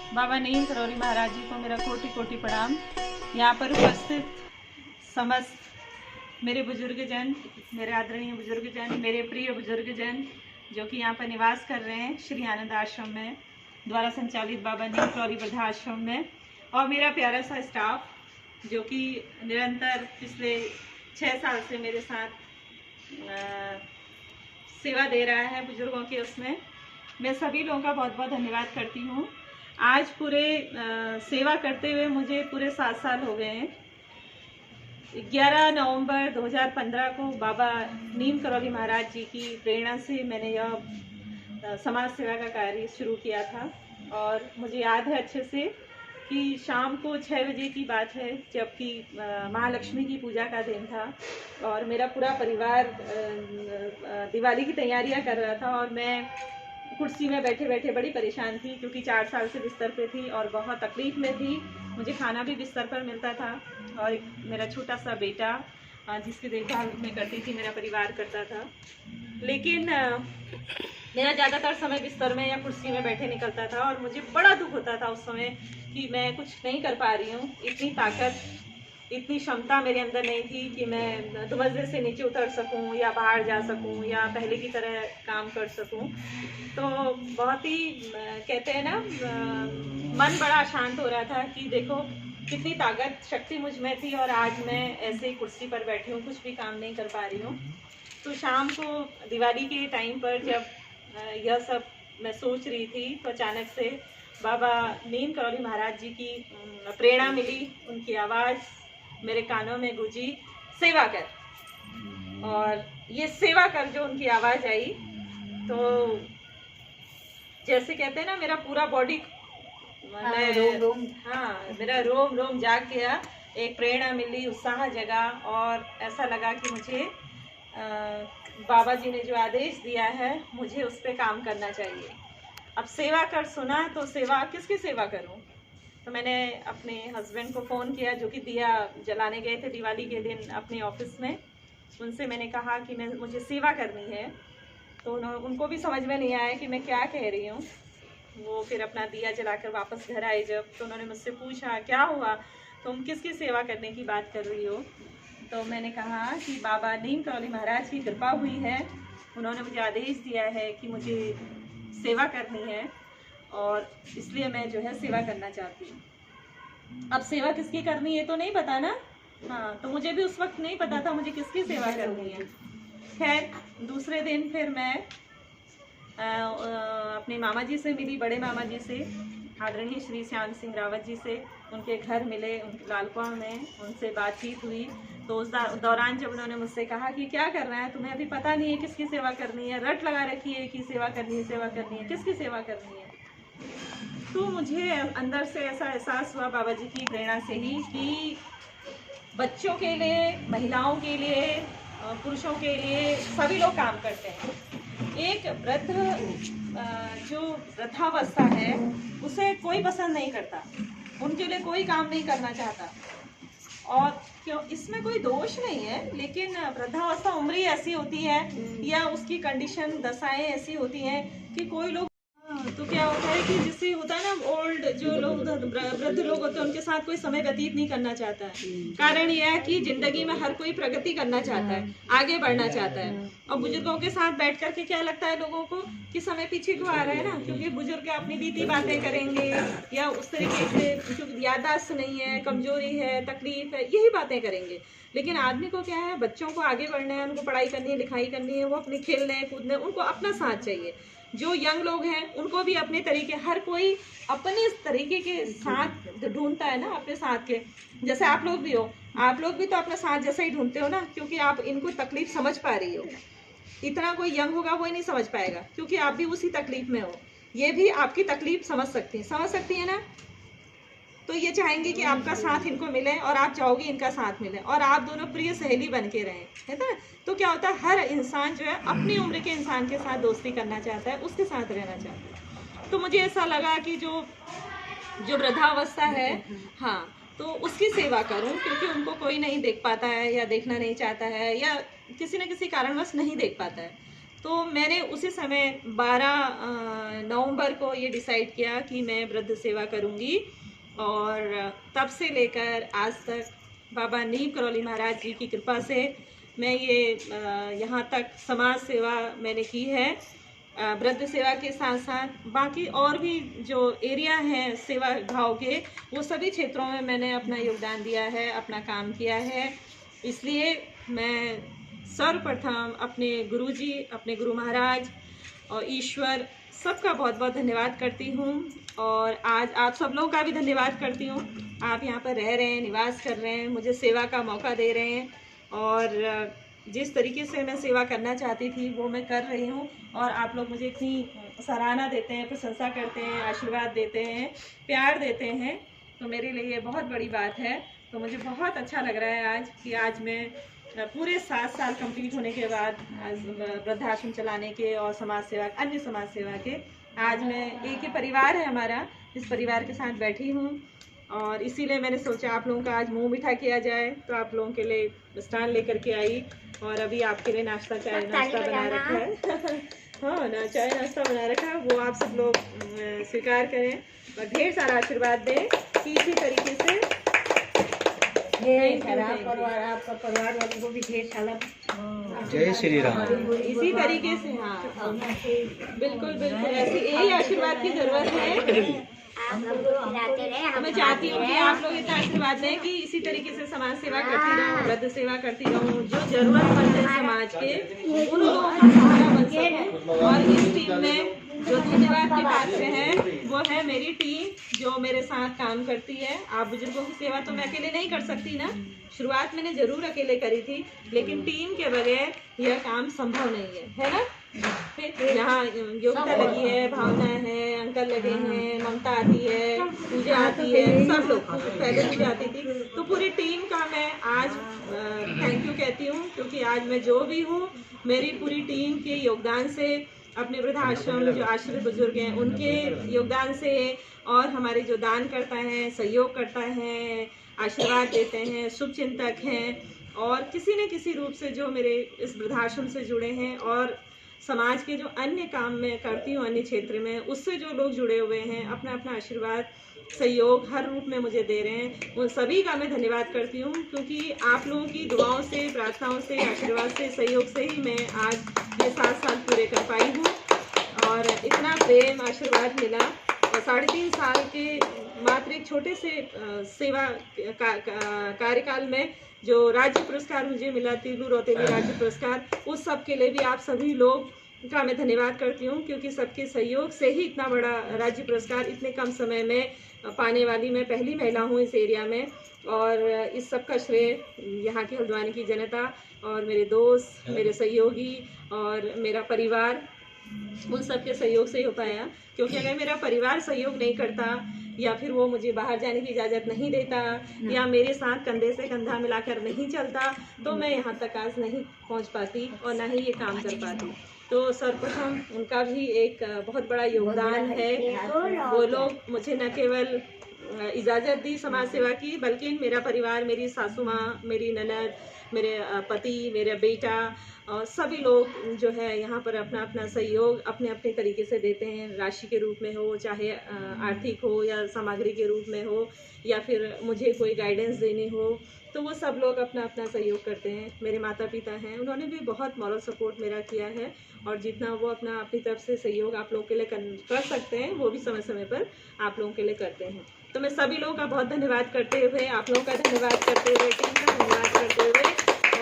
बाबा नीम करौली महाराज जी को मेरा कोटि कोटि प्रणाम। यहाँ पर उपस्थित समस्त मेरे बुजुर्गजन, मेरे आदरणीय बुजुर्गजन, मेरे प्रिय बुजुर्गजन जो कि यहाँ पर निवास कर रहे हैं श्री आनंद आश्रम में द्वारा संचालित बाबा नीम करौली वृद्धाश्रम में, और मेरा प्यारा सा स्टाफ जो कि निरंतर पिछले 6 साल से मेरे साथ सेवा दे रहा है बुजुर्गों के उसमें, मैं सभी लोगों का बहुत बहुत धन्यवाद करती हूँ। आज पूरे सेवा करते हुए मुझे पूरे 7 साल हो गए हैं। 11 नवंबर 2015 को बाबा नीम करौली महाराज जी की प्रेरणा से मैंने यह समाज सेवा का कार्य शुरू किया था। और मुझे याद है अच्छे से कि शाम को 6 बजे की बात है, जबकि महालक्ष्मी की पूजा का दिन था और मेरा पूरा परिवार दिवाली की तैयारियां कर रहा था और मैं कुर्सी में बैठे बैठे बड़ी परेशान थी, क्योंकि 4 साल से बिस्तर पे थी और बहुत तकलीफ में थी। मुझे खाना भी बिस्तर पर मिलता था और एक मेरा छोटा सा बेटा जिसकी देखभाल मैं करती थी, मेरा परिवार करता था। लेकिन मेरा ज़्यादातर समय बिस्तर में या कुर्सी में बैठे निकलता था और मुझे बड़ा दुख होता था उस समय कि मैं कुछ नहीं कर पा रही हूँ। इतनी ताकत, इतनी क्षमता मेरे अंदर नहीं थी कि मैं मंजिल से नीचे उतर सकूं या बाहर जा सकूं या पहले की तरह काम कर सकूं। तो बहुत ही कहते हैं ना, मन बड़ा शांत हो रहा था कि देखो कितनी ताकत शक्ति मुझ में थी और आज मैं ऐसे ही कुर्सी पर बैठी हूँ, कुछ भी काम नहीं कर पा रही हूँ। तो शाम को दिवाली के टाइम पर जब यह सब मैं सोच रही थी तो अचानक से बाबा नीम करौली महाराज जी की प्रेरणा मिली, उनकी आवाज़ मेरे कानों में गूंजी, सेवा कर। और ये सेवा कर जो उनकी आवाज़ आई तो जैसे कहते हैं ना, मेरा पूरा बॉडी मेरा रोम रोम जाग गया। एक प्रेरणा मिली, उत्साह जगा और ऐसा लगा कि मुझे बाबा जी ने जो आदेश दिया है मुझे उस पर काम करना चाहिए। अब सेवा कर सुना तो सेवा, किसकी सेवा करूं? तो मैंने अपने हस्बैंड को फ़ोन किया जो कि दिया जलाने गए थे दिवाली के दिन अपने ऑफिस में। उनसे मैंने कहा कि मुझे सेवा करनी है। तो उनको भी समझ में नहीं आया कि मैं क्या कह रही हूँ। वो फिर अपना दिया जलाकर वापस घर आए जब, तो उन्होंने मुझसे पूछा क्या हुआ, तुम किसकी सेवा करने की बात कर रही हो? तो मैंने कहा कि बाबा नीम करौली महाराज की कृपा हुई है, उन्होंने मुझे आदेश दिया है कि मुझे सेवा करनी है और इसलिए मैं जो है सेवा करना चाहती हूँ। अब सेवा किसकी करनी है तो नहीं पता ना। हाँ, तो मुझे भी उस वक्त नहीं पता था मुझे किसकी सेवा करनी है। खैर, दूसरे दिन फिर मैं अपने मामा जी से मिली, बड़े मामा जी से, आदरणीय श्री श्याम सिंह रावत जी से। उनके घर मिले, उनके लालकुआं में उनसे बातचीत हुई। तो उस दौरान जब उन्होंने मुझसे कहा कि क्या करना है, तुम्हें अभी पता नहीं है किसकी सेवा करनी है, रट लगा रखी है कि सेवा करनी है, सेवा करनी है, किसकी सेवा करनी है। तो मुझे अंदर से ऐसा एहसास हुआ बाबा जी की प्रेरणा से ही कि बच्चों के लिए, महिलाओं के लिए, पुरुषों के लिए सभी लोग काम करते हैं। एक वृद्ध जो वृद्धावस्था है उसे कोई पसंद नहीं करता, उनके लिए कोई काम नहीं करना चाहता। और क्यों, इसमें कोई दोष नहीं है, लेकिन वृद्धावस्था उम्र ही ऐसी होती है या उसकी कंडीशन, दशाएं ऐसी होती हैं कि कोई लोग, तो क्या होता है कि जिससे होता है ना, ओल्ड जो लोग, वृद्ध लोग होते हैं, उनके साथ कोई समय व्यतीत नहीं करना चाहता है। कारण यह है कि जिंदगी में हर कोई प्रगति करना चाहता है, आगे बढ़ना चाहता है। और बुजुर्गों के साथ बैठ करके क्या लगता है लोगों को कि समय पीछे क्यों आ रहा है ना, क्योंकि बुजुर्ग अपनी बीती बातें करेंगे या उस तरीके से, क्योंकि याददाश्त नहीं है, कमजोरी है, तकलीफ है, यही बातें करेंगे। लेकिन आदमी को क्या है, बच्चों को आगे बढ़ना है, उनको पढ़ाई करनी है, लिखाई करनी है, वो अपने खेलने कूदने, उनको अपना साथ चाहिए। जो यंग लोग हैं उनको भी अपने तरीके, हर कोई अपने तरीके के साथ ढूंढता है ना, अपने साथ के। जैसे आप लोग भी हो, आप लोग भी तो अपना साथ जैसा ही ढूंढते हो ना, क्योंकि आप इनको तकलीफ समझ पा रही हो। इतना कोई यंग होगा वो ही नहीं समझ पाएगा, क्योंकि आप भी उसी तकलीफ में हो। ये भी आपकी तकलीफ समझ सकती है ना। तो ये चाहेंगे कि आपका साथ इनको मिले और आप चाहोगे इनका साथ मिले और आप दोनों प्रिय सहेली बन के रहें, है ना। तो क्या होता है, हर इंसान जो है अपनी उम्र के इंसान के साथ दोस्ती करना चाहता है, उसके साथ रहना चाहता है। तो मुझे ऐसा लगा कि जो वृद्धावस्था है, हाँ, तो उसकी सेवा करूं, क्योंकि उनको कोई नहीं देख पाता है या देखना नहीं चाहता है या किसी न किसी कारणवश नहीं देख पाता है। तो मैंने उसी समय 12 नवंबर को ये डिसाइड किया कि मैं वृद्ध सेवा करूँगी। और तब से लेकर आज तक बाबा नीम करौली महाराज जी की कृपा से मैं ये यहाँ तक समाज सेवा मैंने की है। वृद्ध सेवा के साथ साथ बाकी और भी जो एरिया हैं सेवा भाव के, वो सभी क्षेत्रों में मैंने अपना योगदान दिया है, अपना काम किया है। इसलिए मैं सर्वप्रथम अपने गुरुजी, अपने गुरु महाराज और ईश्वर सबका बहुत बहुत धन्यवाद करती हूँ। और आज आप सब लोगों का भी धन्यवाद करती हूँ। आप यहाँ पर रह रहे हैं, निवास कर रहे हैं, मुझे सेवा का मौका दे रहे हैं, और जिस तरीके से मैं सेवा करना चाहती थी वो मैं कर रही हूँ। और आप लोग मुझे इतनी सराहना देते हैं, प्रशंसा करते हैं, आशीर्वाद देते हैं, प्यार देते हैं, तो मेरे लिए ये बहुत बड़ी बात है। तो मुझे बहुत अच्छा लग रहा है आज कि आज मैं पूरे 7 साल कंप्लीट होने के बाद आज वृद्धाश्रम चलाने के और समाज सेवा, अन्य समाज सेवा के, आज मैं एक ही परिवार है हमारा, इस परिवार के साथ बैठी हूँ। और इसीलिए मैंने सोचा आप लोगों का आज मुंह मीठा किया जाए, तो आप लोगों के लिए मिष्ठान लेकर के आई। और अभी आपके लिए नाश्ता, चाय नाश्ता बना रखा है हाँ ना, चाय नाश्ता बना रखा है, वो आप सब लोग स्वीकार करें और ढेर सारा आशीर्वाद दें कि इसी तरीके से आपका परिवार वालों को भी ढेर सारा जय श्री राम। इसी तरीके से, हाँ बिल्कुल बिल्कुल, ऐसी यही आशीर्वाद की जरूरत है। मैं चाहती हूँ कि आप लोग इतना आशीर्वाद दें कि इसी तरीके से समाज सेवा करती रहूँ, वृद्ध सेवा करती रहूँ, जो जरूरतमंद है समाज के उन लोगों का सहारा बन सकूँ। और इस टीम में जो धन्यवाद के पात्र है वो है मेरी टीम जो मेरे साथ काम करती है। आप बुजुर्गों की सेवा तो मैं अकेले नहीं कर सकती ना, शुरुआत मैंने जरूर अकेले करी थी, लेकिन टीम के बगैर यह काम संभव नहीं है ना। फिर यहाँ योग्यता लगी है, भावना है, अंकल लगे हैं, ममता आती है, पूजा आती है, सब लोग पहले पूजा आती थी, तो पूरी टीम का मैं आज थैंक यू कहती हूँ, क्योंकि आज मैं जो भी हूँ मेरी पूरी टीम के योगदान से, अपने वृद्धाश्रम जो आश्रित बुजुर्ग हैं उनके योगदान से, और हमारे जो दान करता है, सहयोग करता है, आशीर्वाद देते हैं, शुभचिंतक हैं, और किसी न किसी रूप से जो मेरे इस वृद्धाश्रम से जुड़े हैं, और समाज के जो अन्य काम मैं करती हूँ अन्य क्षेत्र में, उससे जो लोग जुड़े हुए हैं, अपना अपना आशीर्वाद, सहयोग हर रूप में मुझे दे रहे हैं, उन सभी का मैं धन्यवाद करती हूँ। क्योंकि आप लोगों की दुआओं से, प्रार्थनाओं से, आशीर्वाद से, सहयोग से ही मैं आज ये 7 साल पूरे कर पाई हूँ। और इतना प्रेम आशीर्वाद मिला, और 3.5 साल के मात्र एक छोटे से सेवा कार्यकाल में जो राज्य पुरस्कार मुझे मिला, तिलू रौतेली राज्य पुरस्कार, उस सब के लिए भी आप सभी लोग का मैं धन्यवाद करती हूँ, क्योंकि सबके सहयोग से ही इतना बड़ा राज्य पुरस्कार इतने कम समय में पाने वाली मैं पहली महिला हूँ इस एरिया में। और इस सब का श्रेय यहाँ की हल्द्वानी की जनता और मेरे दोस्त, मेरे सहयोगी और मेरा परिवार, उन सब के सहयोग से ही हो पाया। क्योंकि अगर मेरा परिवार सहयोग नहीं करता, या फिर वो मुझे बाहर जाने की इजाज़त नहीं देता, या मेरे साथ कंधे से कंधा मिलाकर नहीं चलता, तो मैं यहाँ तक आज नहीं पहुँच पाती और ना ही ये काम कर पाती। तो सर्वप्रथम उनका भी एक बहुत बड़ा योगदान है। वो लोग मुझे न केवल इजाज़त दी समाज सेवा की, बल्कि मेरा परिवार, मेरी सासू माँ, मेरी ननद, मेरे पति, मेरा बेटा, और सभी लोग जो है यहाँ पर अपना अपना सहयोग अपने अपने तरीके से देते हैं, राशि के रूप में हो, चाहे आर्थिक हो या सामग्री के रूप में हो, या फिर मुझे कोई गाइडेंस देनी हो, तो वो सब लोग अपना अपना सहयोग करते हैं। मेरे माता पिता हैं, उन्होंने भी बहुत मॉरल सपोर्ट मेरा किया है, और जितना वो अपनी तरफ से सहयोग आप लोगों के लिए कर सकते हैं, वो भी समय समय पर आप लोगों के लिए करते हैं। तो मैं सभी लोगों का बहुत धन्यवाद करते हुए, आप लोगों का धन्यवाद करते हुए, टीम का धन्यवाद करते हुए,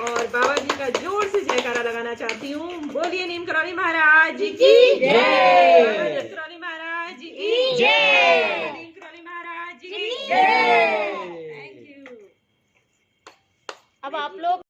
और बाबा जी का जोर से जयकारा लगाना चाहती हूँ। बोलिए नीम करौली महाराज की जय, करौली महाराज की जय, नीम करौली महाराज की जय। Thank you. अब आप लोग